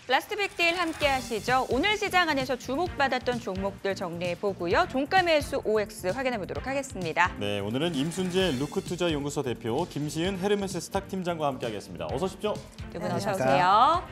라스트 빅딜 함께 하시죠. 오늘 시장 안에서 주목받았던 종목들 정리해보고요. 종가 매수 OX 확인해보도록 하겠습니다. 네, 오늘은 임순재 루크투자연구소 대표, 김시은 헤르메스 스탁 팀장과 함께 하겠습니다. 어서 오십시오. 두 분 어서 오세요.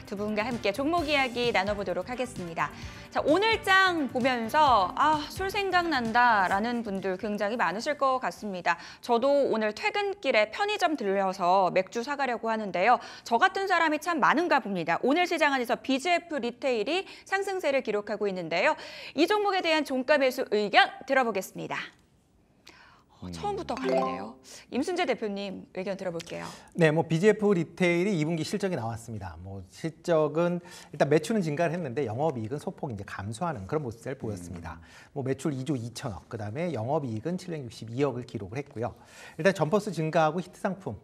두 분과 함께 종목 이야기 나눠보도록 하겠습니다. 자, 오늘 장 보면서 술 생각난다라는 분들 굉장히 많으실 것 같습니다. 저도 오늘 퇴근길에 편의점 들려서 맥주 사가려고 하는데요. 저 같은 사람이 참 많은가 봅니다. 오늘 시장 안에서 BGF 리테일이 상승세를 기록하고 있는데요. 이 종목에 대한 종가 매수 의견 들어보겠습니다. 처음부터 갈리네요. 임순재 대표님 의견 들어볼게요. 네, BGF 리테일이 2분기 실적이 나왔습니다. 실적은 일단 매출은 증가를 했는데 영업이익은 소폭 이제 감소하는 그런 모습을 보였습니다. 매출 2조 2천억, 그다음에 영업이익은 762억을 기록을 했고요. 일단 점퍼스 증가하고 히트 상품,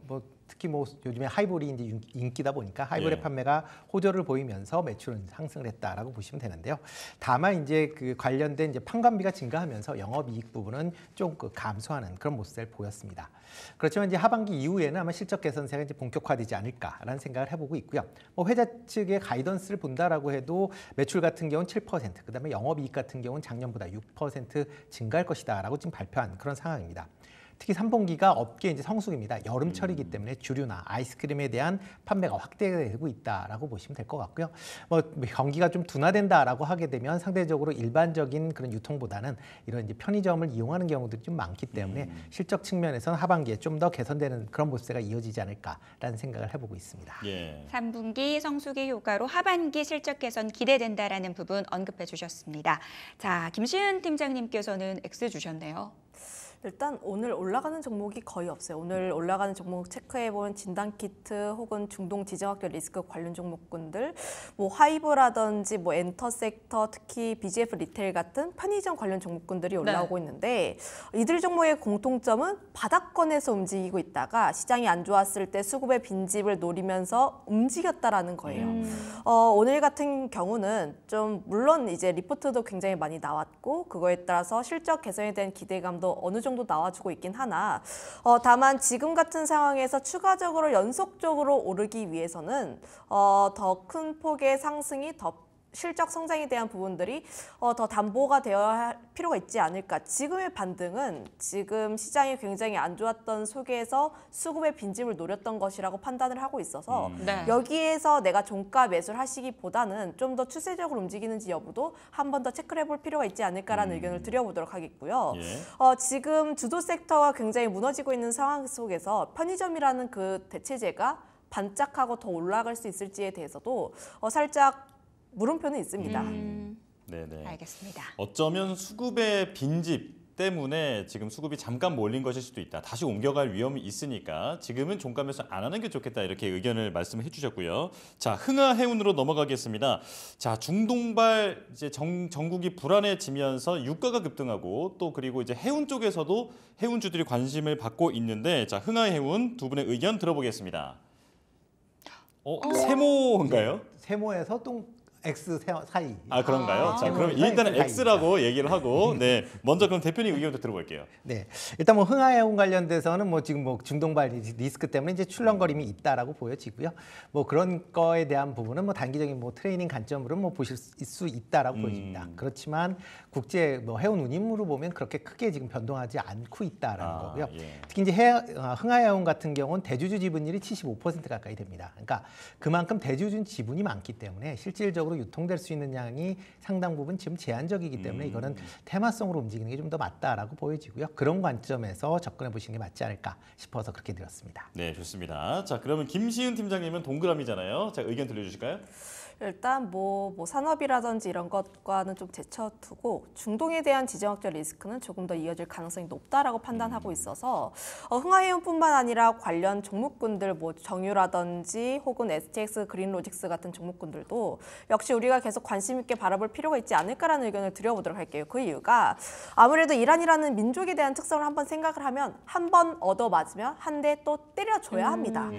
특히 요즘에 하이볼이 이제 인기다 보니까 하이볼의 판매가 호조를 보이면서 매출은 상승을 했다라고 보시면 되는데요. 다만 이제 그 관련된 이제 판관비가 증가하면서 영업이익 부분은 좀 감소하는 그런 모습을 보였습니다. 그렇지만 이제 하반기 이후에는 아마 실적 개선세가 이제 본격화되지 않을까라는 생각을 해보고 있고요. 회사 측의 가이던스를 본다라고 해도 매출 같은 경우는 7%, 그다음에 영업이익 같은 경우는 작년보다 6% 증가할 것이다라고 지금 발표한 그런 상황입니다. 특히 3분기가 업계 이제 성수기입니다. 여름철이기 때문에 주류나 아이스크림에 대한 판매가 확대되고 있다라고 보시면 될 것 같고요. 경기가 좀 둔화된다라고 하게 되면 상대적으로 일반적인 그런 유통보다는 이런 이제 편의점을 이용하는 경우들이 좀 많기 때문에 실적 측면에서는 하반기에 좀 더 개선되는 그런 모습세가 이어지지 않을까라는 생각을 해보고 있습니다. 3분기 성수기 효과로 하반기 실적 개선 기대된다라는 부분 언급해 주셨습니다. 자, 김시은 팀장님께서는 X 주셨네요. 일단 오늘 올라가는 종목이 거의 없어요. 오늘 올라가는 종목 체크해보면 진단키트 혹은 중동 지정학적 리스크 관련 종목군들, 하이브라든지 엔터 섹터, 특히 BGF 리테일 같은 편의점 관련 종목군들이 올라오고 있는데 이들 종목의 공통점은 바닥권에서 움직이고 있다가 시장이 안 좋았을 때 수급의 빈집을 노리면서 움직였다라는 거예요. 오늘 같은 경우는 좀 물론 이제 리포트도 굉장히 많이 나왔고 그거에 따라서 실적 개선에 대한 기대감도 어느 정도 나와주고 있긴 하나 다만 지금 같은 상황에서 추가적으로 연속적으로 오르기 위해서는 더 큰 폭의 상승이 더 실적 성장에 대한 부분들이 더 담보가 되어야 할 필요가 있지 않을까. 지금의 반등은 지금 시장이 굉장히 안 좋았던 속에서 수급의 빈집을 노렸던 것이라고 판단을 하고 있어서 여기에서 내가 종가 매수를 하시기보다는 좀 더 추세적으로 움직이는지 여부도 한 번 더 체크를 해볼 필요가 있지 않을까라는 의견을 드려보도록 하겠고요. 지금 주도 섹터가 굉장히 무너지고 있는 상황 속에서 편의점이라는 그 대체제가 반짝하고 더 올라갈 수 있을지에 대해서도 살짝 물음표는 있습니다. 네네. 알겠습니다. 어쩌면 수급의 빈집 때문에 지금 수급이 잠깐 몰린 것일 수도 있다. 다시 옮겨갈 위험이 있으니까 지금은 종가 매수 안 하는 게 좋겠다. 이렇게 의견을 말씀해 주셨고요. 자, 흥하해운으로 넘어가겠습니다. 자, 중동발 이제 전국이 불안해지면서 유가가 급등하고 또 그리고 이제 해운 쪽에서도 해운주들이 관심을 받고 있는데 자, 흥하해운 두 분의 의견 들어보겠습니다. 세모인가요? 세모에서 X 사이. 그런가요? 자, 그럼 일단은 X라고 얘기를 하고, 먼저 그럼 대표님 의견도 들어볼게요. 네, 일단 흥하해운 관련돼서는 지금 중동발 리스크 때문에 이제 출렁거림이 있다라고 보여지고요. 그런 거에 대한 부분은 단기적인 트레이닝 관점으로 보실 수 있다라고 보여집니다. 그렇지만 국제 해운 운임으로 보면 그렇게 크게 지금 변동하지 않고 있다라는 거고요. 특히 이제 흥하해운 같은 경우는 대주주 지분율이 75% 가까이 됩니다. 그러니까 그만큼 대주주 지분이 많기 때문에 실질적으로 유통될 수 있는 양이 상당 부분 지금 제한적이기 때문에 이거는 테마성으로 움직이는 게 좀 더 맞다라고 보여지고요. 그런 관점에서 접근해 보시는 게 맞지 않을까 싶어서 그렇게 드렸습니다. 네, 좋습니다. 자, 그러면 김시은 팀장님은 동그라미잖아요. 자, 의견 들려주실까요? 일단 산업이라든지 이런 것과는 좀 제쳐두고 중동에 대한 지정학적 리스크는 조금 더 이어질 가능성이 높다라고 판단하고 있어서 흥하해운뿐만 아니라 관련 종목군들 정유라든지 혹은 STX 그린로직스 같은 종목군들도 역시 우리가 계속 관심 있게 바라볼 필요가 있지 않을까라는 의견을 드려보도록 할게요. 그 이유가 아무래도 이란이라는 민족에 대한 특성을 한번 생각을 하면 한 번 얻어맞으면 한 대 또 때려줘야 합니다.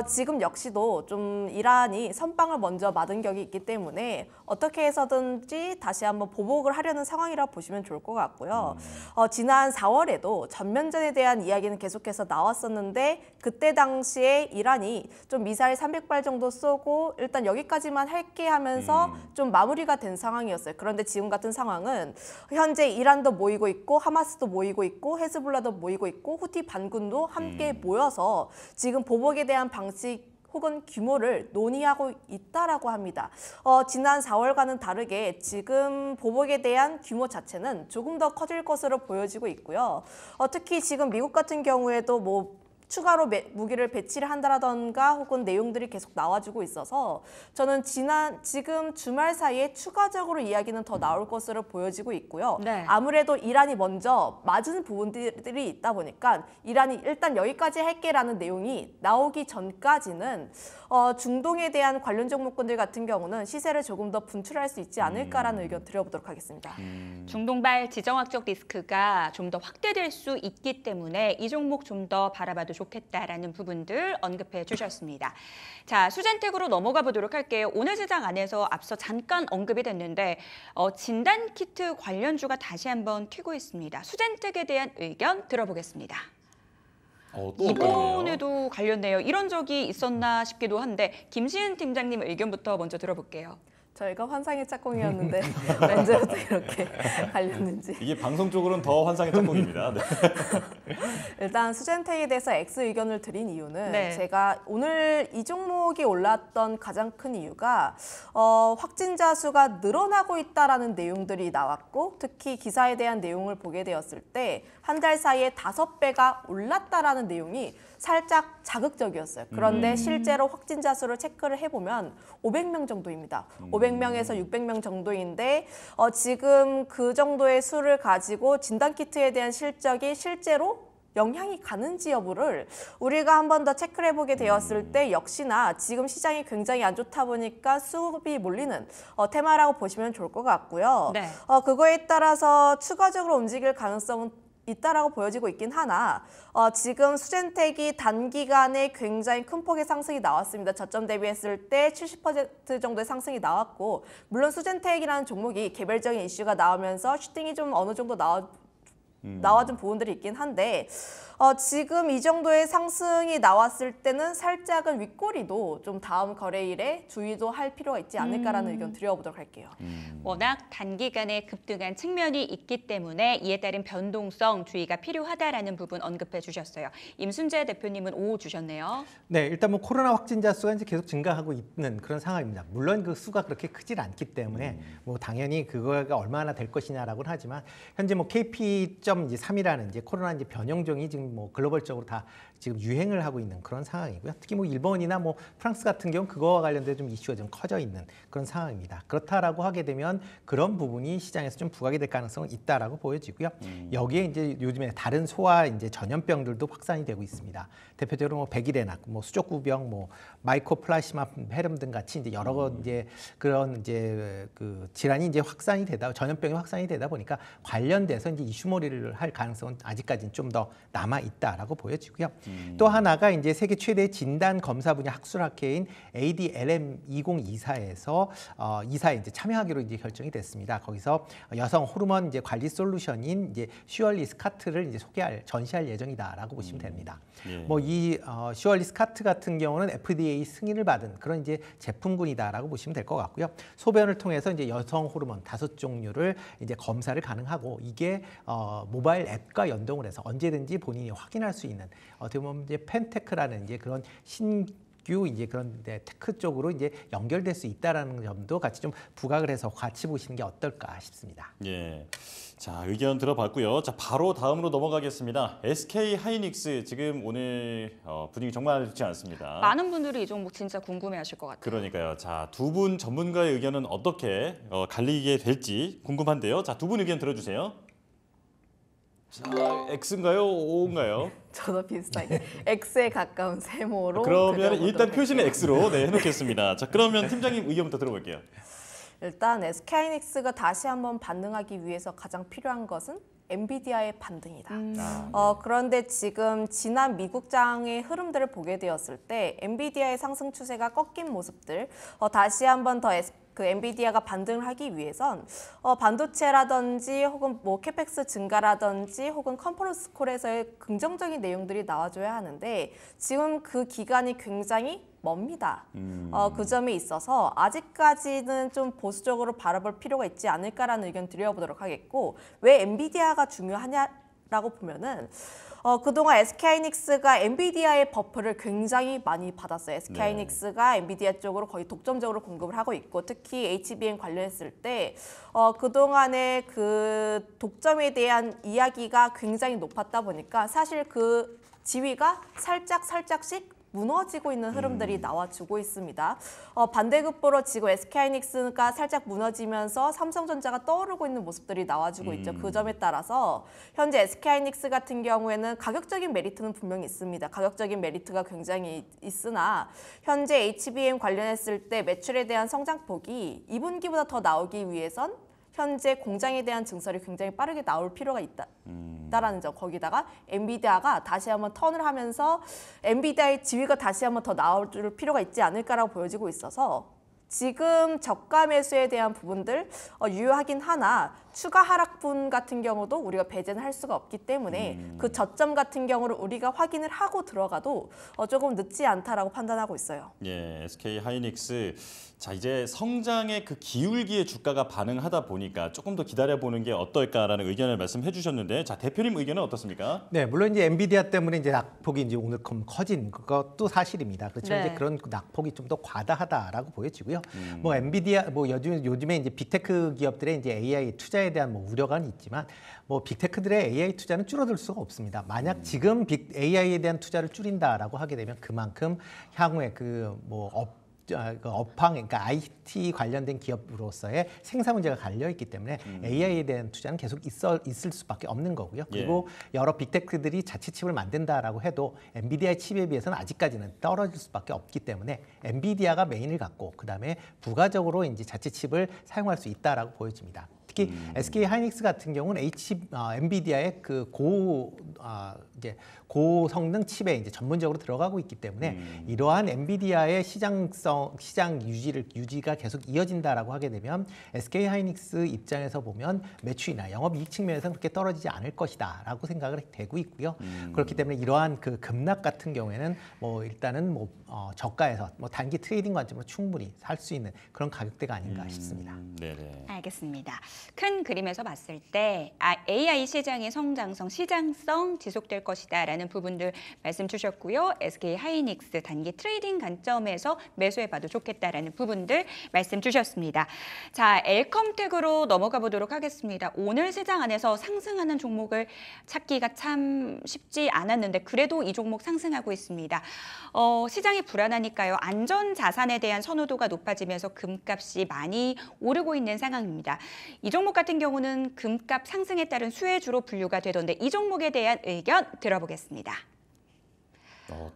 지금 역시도 좀 이란이 선빵을 먼저 맞은 격이 있기 때문에 어떻게 해서든지 다시 한번 보복을 하려는 상황이라 보시면 좋을 것 같고요. 지난 4월에도 전면전에 대한 이야기는 계속해서 나왔었는데 그때 당시에 이란이 좀 미사일 300발 정도 쏘고 일단 여기까지만 할게 하면서 좀 마무리가 된 상황이었어요. 그런데 지금 같은 상황은 현재 이란도 모이고 있고 하마스도 모이고 있고 헤즈볼라도 모이고 있고 후티 반군도 함께 모여서 지금 보복에 대한 방식 혹은 규모를 논의하고 있다라고 합니다. 지난 4월과는 다르게 지금 보복에 대한 규모 자체는 조금 더 커질 것으로 보여지고 있고요. 특히 지금 미국 같은 경우에도 뭐 추가로 무기를 배치를 한다라던가 혹은 내용들이 계속 나와주고 있어서 저는 지금 주말 사이에 추가적으로 이야기는 더 나올 것으로 보여지고 있고요. 네. 아무래도 이란이 먼저 맞은 부분들이 있다 보니까 이란이 일단 여기까지 할게라는 내용이 나오기 전까지는 중동에 대한 관련 종목군들 같은 경우는 시세를 조금 더 분출할 수 있지 않을까라는 의견 드려보도록 하겠습니다. 중동발 지정학적 리스크가 좀 더 확대될 수 있기 때문에 이 종목 좀 더 바라봐도 좋겠다라는 부분들 언급해 주셨습니다. 자, 수젠텍으로 넘어가 보도록 할게요. 오늘 시장 안에서 앞서 잠깐 언급이 됐는데 진단키트 관련주가 다시 한번 튀고 있습니다. 수젠텍에 대한 의견 들어보겠습니다. 또 이번에도 관련돼요. 이런 적이 있었나 싶기도 한데 김시은 팀장님 의견부터 먼저 들어볼게요. 저희가 환상의 짝꿍이었는데 언제부터 이렇게 갈렸는지. 이게 방송 쪽으로는 더 환상의 짝꿍입니다. 네. 일단 수젠텍에 대해서 X 의견을 드린 이유는 네. 제가 오늘 이 종목이 올랐던 가장 큰 이유가 확진자 수가 늘어나고 있다라는 내용들이 나왔고 특히 기사에 대한 내용을 보게 되었을 때 한 달 사이에 5배가 올랐다라는 내용이 살짝 자극적이었어요. 그런데 실제로 확진자 수를 체크를 해보면 500명 정도입니다. 500명에서 600명 정도인데 지금 그 정도의 수를 가지고 진단키트에 대한 실적이 실제로 영향이 가는지 여부를 우리가 한 번 더 체크를 해보게 되었을 때 역시나 지금 시장이 굉장히 안 좋다 보니까 수급이 몰리는 테마라고 보시면 좋을 것 같고요. 네. 그거에 따라서 추가적으로 움직일 가능성은 있다라고 보여지고 있긴 하나 지금 수젠텍이 단기간에 굉장히 큰 폭의 상승이 나왔습니다. 저점 대비했을 때 70% 정도의 상승이 나왔고 물론 수젠텍이라는 종목이 개별적인 이슈가 나오면서 슈팅이 좀 어느 정도 나와준 부분들이 있긴 한데 지금 이 정도의 상승이 나왔을 때는 살짝은 윗꼬리도 좀 다음 거래일에 주의도 할 필요가 있지 않을까라는 의견 드려보도록 할게요. 워낙 단기간에 급등한 측면이 있기 때문에 이에 따른 변동성 주의가 필요하다라는 부분 언급해 주셨어요. 임순재 대표님은 O 주셨네요. 네, 일단 뭐 코로나 확진자 수가 이제 계속 증가하고 있는 그런 상황입니다. 물론 그 수가 그렇게 크질 않기 때문에 뭐 당연히 그거가 얼마나 될 것이냐라고는 하지만 현재 뭐 KP.3이라는 이제 코로나 이제 변형종이 지금 뭐 글로벌적으로 다 지금 유행을 하고 있는 그런 상황이고요. 특히 뭐 일본이나 뭐 프랑스 같은 경우 그거와 관련된 좀 이슈가 좀 커져 있는 그런 상황입니다. 그렇다라고 하게 되면 그런 부분이 시장에서 좀 부각이 될 가능성은 있다라고 보여지고요. 여기에 이제 요즘에 다른 소아 이제 전염병들도 확산이 되고 있습니다. 대표적으로 뭐 백일해낙, 뭐 수족구병, 뭐 마이코플라시마 페름 등 같이 이제 여러 이제 그런 이제 그 질환이 이제 확산이 되다 전염병이 확산이 되다 보니까 관련돼서 이제 이슈몰이를 할 가능성은 아직까지는 좀 더 남아 있다라고 보여지고요. 또 하나가 이제 세계 최대 진단 검사 분야 학술학회인 ADLM 2024에서 이사에 이제 참여하기로 이제 결정이 됐습니다. 거기서 여성 호르몬 이제 관리 솔루션인 이제 슈얼리스카트를 이제 전시할 예정이다라고 보시면 됩니다. 예. 뭐 이 슈얼리스카트 같은 경우는 FDA 승인을 받은 그런 이제 제품군이다라고 보시면 될 것 같고요. 소변을 통해서 이제 여성 호르몬 5종류를 이제 검사를 가능하고 이게 모바일 앱과 연동을 해서 언제든지 본인이 확인할 수 있는 어떻게 보면 이제 펜테크라는 이제 그런 신규 이제 그런 테크 쪽으로 이제 연결될 수 있다라는 점도 같이 좀 부각을 해서 같이 보시는 게 어떨까 싶습니다. 예. 자, 의견 들어봤고요. 자, 바로 다음으로 넘어가겠습니다. SK 하이닉스 지금 오늘 분위기 정말 좋지 않습니다. 많은 분들이 이 종목 진짜 궁금해하실 것 같아요. 그러니까요. 자, 두 분 전문가의 의견은 어떻게 갈리게 될지 궁금한데요. 자, 두 분 의견 들어주세요. 자, X인가요? O인가요? 저도 비슷하게 X에 가까운 세모로 그러면 그려보도록 일단 할게요. 표시는 X로 해놓겠습니다. 자, 그러면 팀장님 의견부터 들어볼게요. 일단 SK하이닉스가 다시 한번 반등하기 위해서 가장 필요한 것은 엔비디아의 반등이다. 그런데 지금 지난 미국장의 흐름들을 보게 되었을 때 엔비디아의 상승 추세가 꺾인 모습들 다시 한번 더 그 엔비디아가 반등을 하기 위해선 반도체라든지 혹은 뭐 캐펙스 증가라든지 혹은 컨퍼런스 콜에서의 긍정적인 내용들이 나와줘야 하는데 지금 그 기간이 굉장히 멉니다. 그 점에 있어서 아직까지는 좀 보수적으로 바라볼 필요가 있지 않을까라는 의견 드려보도록 하겠고 왜 엔비디아가 중요하냐라고 보면은 그동안 SK하이닉스가 엔비디아의 버프를 굉장히 많이 받았어요. SK하이닉스가 엔비디아 쪽으로 거의 독점적으로 공급을 하고 있고 특히 HBM 관련했을 때 그동안의 그 독점에 대한 이야기가 굉장히 높았다 보니까 사실 그 지위가 살짝씩 무너지고 있는 흐름들이 나와주고 있습니다. 반대급부로 지금 SK하이닉스가 살짝 무너지면서 삼성전자가 떠오르고 있는 모습들이 나와주고 있죠. 그 점에 따라서 현재 SK하이닉스 같은 경우에는 가격적인 메리트는 분명히 있습니다. 가격적인 메리트가 굉장히 있으나 현재 HBM 관련했을 때 매출에 대한 성장폭이 2분기보다 더 나오기 위해선 현재 공장에 대한 증설이 굉장히 빠르게 나올 필요가 있다라는 점. 거기다가 엔비디아가 다시 한번 턴을 하면서 엔비디아의 지위가 다시 한번 더 나올 필요가 있지 않을까라고 보여지고 있어서 지금 저가 매수에 대한 부분들 유효하긴 하나 추가 하락분 같은 경우도 우리가 배제는 할 수가 없기 때문에 그 저점 같은 경우를 우리가 확인을 하고 들어가도 조금 늦지 않다라고 판단하고 있어요. 예, SK하이닉스 자 이제 성장의 그 기울기에 주가가 반응하다 보니까 조금 더 기다려보는 게 어떨까라는 의견을 말씀해 주셨는데 자 대표님 의견은 어떻습니까? 네, 물론 이제 엔비디아 때문에 이제 낙폭이 이제 오늘 커진 것도 사실입니다. 그렇죠. 네. 이제 그런 낙폭이 좀 더 과다하다라고 보여지고요. 뭐 엔비디아 뭐 요즘에 이제 빅테크 기업들의 이제 AI 투자에 대한 뭐 우려가 있지만 뭐 빅테크들의 AI 투자는 줄어들 수가 없습니다. 만약 지금 AI에 대한 투자를 줄인다라고 하게 되면 그만큼 향후에 업황, 그러니까 IT 관련된 기업으로서의 생산 문제가 갈려 있기 때문에 AI에 대한 투자는 계속 있을 수밖에 없는 거고요. 그리고 여러 빅테크들이 자체 칩을 만든다라고 해도 엔비디아의 칩에 비해서는 아직까지는 떨어질 수밖에 없기 때문에 엔비디아가 메인을 갖고 그다음에 부가적으로 이제 자체 칩을 사용할 수 있다라고 보여집니다. 특히 SK하이닉스 같은 경우는 엔비디아의 그 고성능 칩에 이제 전문적으로 들어가고 있기 때문에 이러한 엔비디아의 시장 유지가 계속 이어진다라고 하게 되면 SK하이닉스 입장에서 보면 매출이나 영업이익 측면에서는 그렇게 떨어지지 않을 것이다라고 생각을 되고 있고요. 그렇기 때문에 이러한 그 급락 같은 경우에는 뭐 일단은 저가에서 단기 트레이딩 관점으로 충분히 살 수 있는 그런 가격대가 아닌가 싶습니다. 네네. 알겠습니다. 큰 그림에서 봤을 때 AI 시장의 성장성, 시장성 지속될 것이다라는 부분들 말씀 주셨고요. SK하이닉스 단기 트레이딩 관점에서 매수해봐도 좋겠다라는 부분들 말씀 주셨습니다. 자, 엘컴텍으로 넘어가 보도록 하겠습니다. 오늘 시장 안에서 상승하는 종목을 찾기가 참 쉽지 않았는데 그래도 이 종목 상승하고 있습니다. 시장이 불안하니까요. 안전 자산에 대한 선호도가 높아지면서 금값이 많이 오르고 있는 상황입니다. 이 종목 같은 경우는 금값 상승에 따른 수혜주로 분류가 되던데 이 종목에 대한 의견 들어보겠습니다.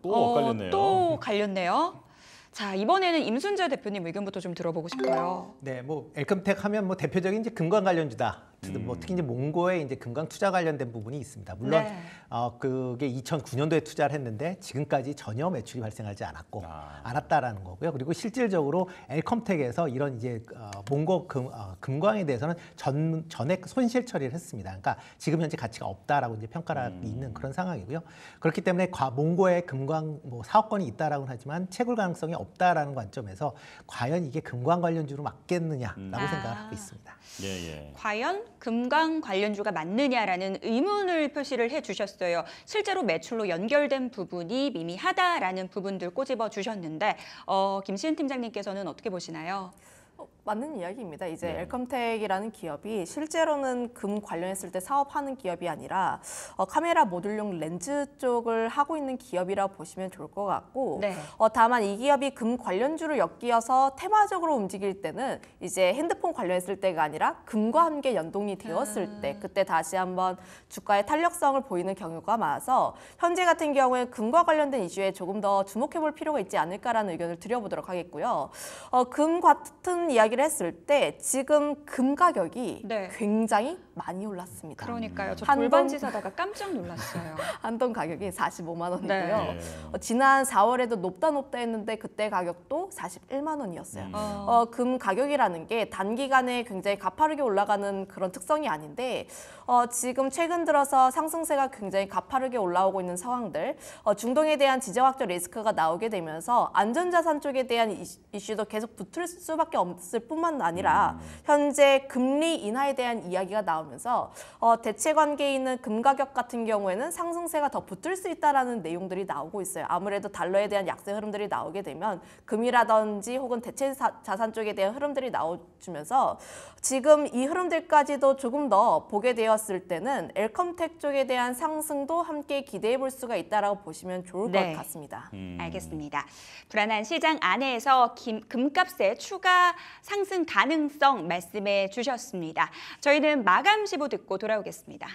또 엇갈렸네요. 또 갈렸네요. 자, 이번에는 임순재 대표님 의견부터 좀 들어보고 싶어요. 네, 뭐 엘컴텍 하면 뭐 대표적인 이제 금광 관련주다. 뭐 특히 이제 몽고의 이제 금광 투자 관련된 부분이 있습니다. 물론 네. 그게 2009년도에 투자를 했는데 지금까지 전혀 매출이 발생하지 않았다라는 거고요. 그리고 실질적으로 엘컴텍에서 이런 이제 몽고 금광에 대해서는 전액 손실 처리를 했습니다. 그러니까 지금 현재 가치가 없다라고 이제 평가를 있는 그런 상황이고요. 그렇기 때문에 몽고의 금광 사업권이 있다라고는 하지만 채굴 가능성이 없다라는 관점에서 과연 이게 금광 관련주로 맞겠느냐라고 생각을 하고 있습니다. 예. 과연 금광 관련주가 맞느냐라는 의문을 표시를 해주셨어요. 실제로 매출로 연결된 부분이 미미하다라는 부분들 꼬집어 주셨는데 김시은 팀장님께서는 어떻게 보시나요? 맞는 이야기입니다. 이제 네. 엘컴텍이라는 기업이 실제로는 금 관련했을 때 사업하는 기업이 아니라 카메라 모듈용 렌즈 쪽을 하고 있는 기업이라고 보시면 좋을 것 같고 네. 다만 이 기업이 금 관련주를 엮이어서 테마적으로 움직일 때는 이제 핸드폰 관련했을 때가 아니라 금과 함께 연동이 되었을 때 그때 다시 한번 주가의 탄력성을 보이는 경우가 많아서 현재 같은 경우에 금과 관련된 이슈에 조금 더 주목해 볼 필요가 있지 않을까라는 의견을 드려보도록 하겠고요. 금 같은 이야기를 이야기를 했을 때 지금 금 가격이 네. 굉장히 많이 올랐습니다. 그러니까요. 저 한 돌반지 번- 사다가 깜짝 놀랐어요. 한돈 가격이 45만 원이고요. 네. 지난 4월에도 높다 했는데 그때 가격도 41만 원이었어요. 금 가격이라는 게 단기간에 굉장히 가파르게 올라가는 그런 특성이 아닌데 지금 최근 들어서 상승세가 굉장히 가파르게 올라오고 있는 상황들, 중동에 대한 지정학적 리스크가 나오게 되면서 안전자산 쪽에 대한 이슈도 계속 붙을 수밖에 없을 뿐만 아니라 현재 금리 인하에 대한 이야기가 나오면서 대체 관계에 있는 금 가격 같은 경우에는 상승세가 더 붙을 수 있다라는 내용들이 나오고 있어요. 아무래도 달러에 대한 약세 흐름들이 나오게 되면 금이라든지 혹은 대체 자산 쪽에 대한 흐름들이 나와주면서 지금 이 흐름들까지도 조금 더 보게 되었을 때는 엘컴텍 쪽에 대한 상승도 함께 기대해 볼 수가 있다라고 보시면 좋을 네. 것 같습니다. 알겠습니다. 불안한 시장 안에서 금값의 추가 상승 가능성 말씀해 주셨습니다. 저희는 마감 시보 듣고 돌아오겠습니다.